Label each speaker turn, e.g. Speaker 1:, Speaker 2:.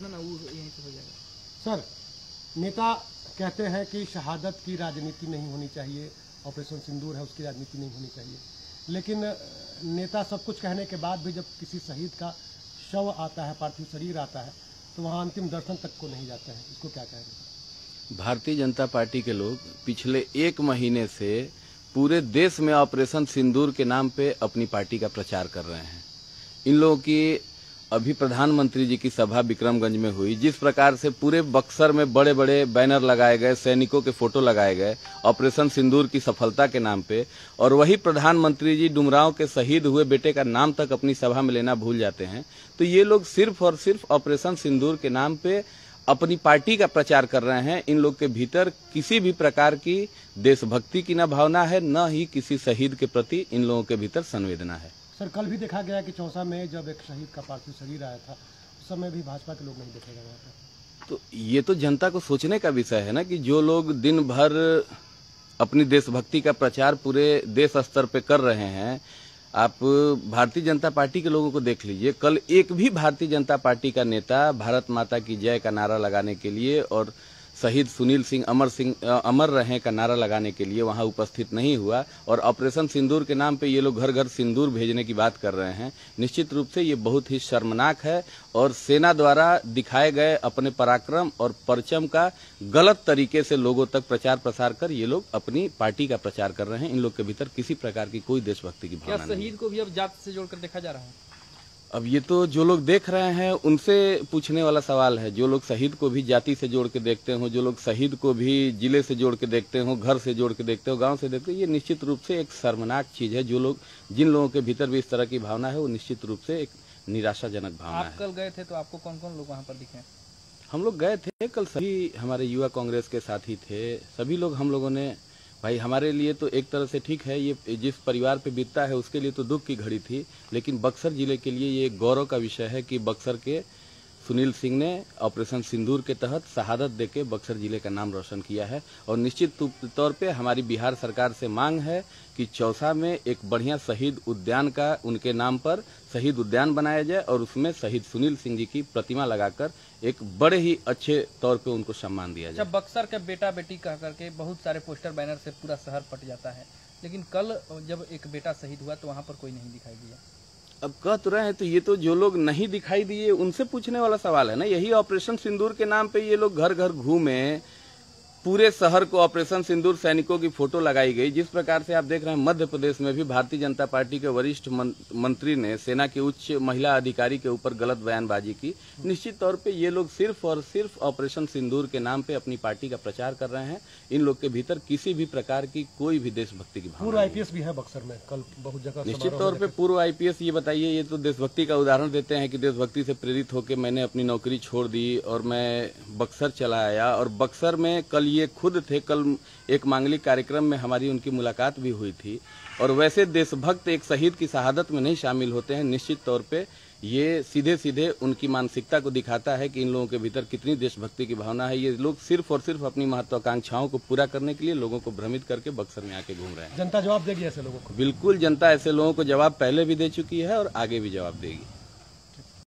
Speaker 1: ना वो यहीं से हो जाएगा।
Speaker 2: सर, नेता कहते हैं कि शहादत की राजनीति नहीं होनी चाहिए, ऑपरेशन सिंदूर है उसकी राजनीति नहीं होनी चाहिए, लेकिन नेता सब कुछ कहने के बाद भी जब किसी शहीद का शव आता है, पार्थिव शरीर आता है, तो वहाँ अंतिम दर्शन तक को नहीं जाते हैं। इसको क्या कहेंगे?
Speaker 3: भारतीय जनता पार्टी के लोग पिछले 1 महीने से पूरे देश में ऑपरेशन सिंदूर के नाम पे अपनी पार्टी का प्रचार कर रहे हैं। इन लोगों की अभी प्रधानमंत्री जी की सभा विक्रमगंज में हुई, जिस प्रकार से पूरे बक्सर में बड़े बड़े बैनर लगाए गए, सैनिकों के फोटो लगाए गए ऑपरेशन सिंदूर की सफलता के नाम पे, और वही प्रधानमंत्री जी डुमरांव के शहीद हुए बेटे का नाम तक अपनी सभा में लेना भूल जाते हैं। तो ये लोग सिर्फ और सिर्फ ऑपरेशन सिंदूर के नाम पे अपनी पार्टी का प्रचार कर रहे हैं। इन लोग के भीतर किसी भी प्रकार की देशभक्ति की न भावना है, न ही किसी शहीद के प्रति इन लोगों के भीतर संवेदना है।
Speaker 2: सर, कल भी देखा गया कि चौसा में जब एक शहीद का पार्थिव शरीर आया था, उस समय भी भाजपा के लोग नहीं देखे गए वहाँ पर।
Speaker 3: तो ये तो जनता को सोचने का विषय है ना, कि जो लोग दिन भर अपनी देशभक्ति का प्रचार पूरे देश स्तर पे कर रहे हैं, आप भारतीय जनता पार्टी के लोगों को देख लीजिए। कल एक भी भारतीय जनता पार्टी का नेता भारत माता की जय का नारा लगाने के लिए और शहीद सुनील सिंह अमर रहें का नारा लगाने के लिए वहां उपस्थित नहीं हुआ, और ऑपरेशन सिंदूर के नाम पे ये लोग घर घर सिंदूर भेजने की बात कर रहे हैं। निश्चित रूप से ये बहुत ही शर्मनाक है, और सेना द्वारा दिखाए गए अपने पराक्रम और परचम का गलत तरीके से लोगों तक प्रचार प्रसार कर ये लोग अपनी पार्टी का प्रचार कर रहे हैं। इन लोग के भीतर किसी प्रकार की कोई देशभक्ति की भावना नहीं है।
Speaker 1: शहीद को भी अब जात से जोड़कर देखा जा रहा है।
Speaker 3: अब ये तो जो लोग देख रहे हैं उनसे पूछने वाला सवाल है। जो लोग शहीद को भी जाति से जोड़ के देखते हो, जो लोग शहीद को भी जिले से जोड़ के देखते हो, घर से जोड़ के देखते हो, गांव से देखते हो, ये निश्चित रूप से एक शर्मनाक चीज है। जिन लोगों के भीतर भी इस तरह की भावना है, वो निश्चित रूप से एक निराशाजनक भावना है।
Speaker 1: आप कल गए थे तो आपको कौन कौन लोग वहाँ पर दिखे?
Speaker 3: हम लोग गए थे कल, सभी हमारे युवा कांग्रेस के साथी थे, सभी लोग हम लोगों ने, भाई हमारे लिए तो एक तरह से ठीक है, ये जिस परिवार पे बीतता है उसके लिए तो दुख की घड़ी थी, लेकिन बक्सर जिले के लिए ये गौरव का विषय है कि बक्सर के सुनील सिंह ने ऑपरेशन सिंदूर के तहत शहादत देके बक्सर जिले का नाम रोशन किया है। और निश्चित तौर पे हमारी बिहार सरकार से मांग है कि चौसा में एक बढ़िया शहीद उद्यान का उनके नाम पर शहीद उद्यान बनाया जाए, और उसमें शहीद सुनील सिंह जी की प्रतिमा लगाकर एक बड़े ही अच्छे तौर पे उनको सम्मान दिया जाए।
Speaker 1: जब बक्सर के बेटा बेटी कह करके बहुत सारे पोस्टर बैनर से पूरा शहर पट जाता है, लेकिन कल जब एक बेटा शहीद हुआ तो वहाँ पर कोई नहीं दिखाई दिया।
Speaker 3: अब कह तो रहे हैं, तो ये तो जो लोग नहीं दिखाई दिए उनसे पूछने वाला सवाल है ना। यही ऑपरेशन सिंदूर के नाम पे ये लोग घर घर घूमे, पूरे शहर को ऑपरेशन सिंदूर सैनिकों की फोटो लगाई गई। जिस प्रकार से आप देख रहे हैं मध्य प्रदेश में भी भारतीय जनता पार्टी के वरिष्ठ मंत्री ने सेना के उच्च महिला अधिकारी के ऊपर गलत बयानबाजी की। निश्चित तौर पे ये लोग सिर्फ और सिर्फ ऑपरेशन सिंदूर के नाम पे अपनी पार्टी का प्रचार कर रहे हैं। इन लोग के भीतर किसी भी प्रकार की कोई भी देशभक्ति की भावना।
Speaker 2: पूर्व आईपीएस भी है बक्सर में, कल बहुत जगह
Speaker 3: निश्चित तौर पे पूर्व आईपीएस। ये बताइए, ये तो देशभक्ति का उदाहरण देते हैं कि देशभक्ति से प्रेरित होकर मैंने अपनी नौकरी छोड़ दी और मैं बक्सर चला आया, और बक्सर में कल ये खुद थे। कल एक मांगलिक कार्यक्रम में हमारी उनकी मुलाकात भी हुई थी, और वैसे देशभक्त एक शहीद की शहादत में नहीं शामिल होते हैं। निश्चित तौर पे ये सीधे सीधे उनकी मानसिकता को दिखाता है कि इन लोगों के भीतर कितनी देशभक्ति की भावना है। ये लोग सिर्फ और सिर्फ अपनी महत्वाकांक्षाओं को पूरा करने के लिए लोगों को भ्रमित करके बक्सर में आके घूम रहे हैं।
Speaker 2: जनता जवाब देगी ऐसे लोगों को?
Speaker 3: बिल्कुल, जनता ऐसे लोगों को जवाब पहले भी दे चुकी है और आगे भी जवाब देगी।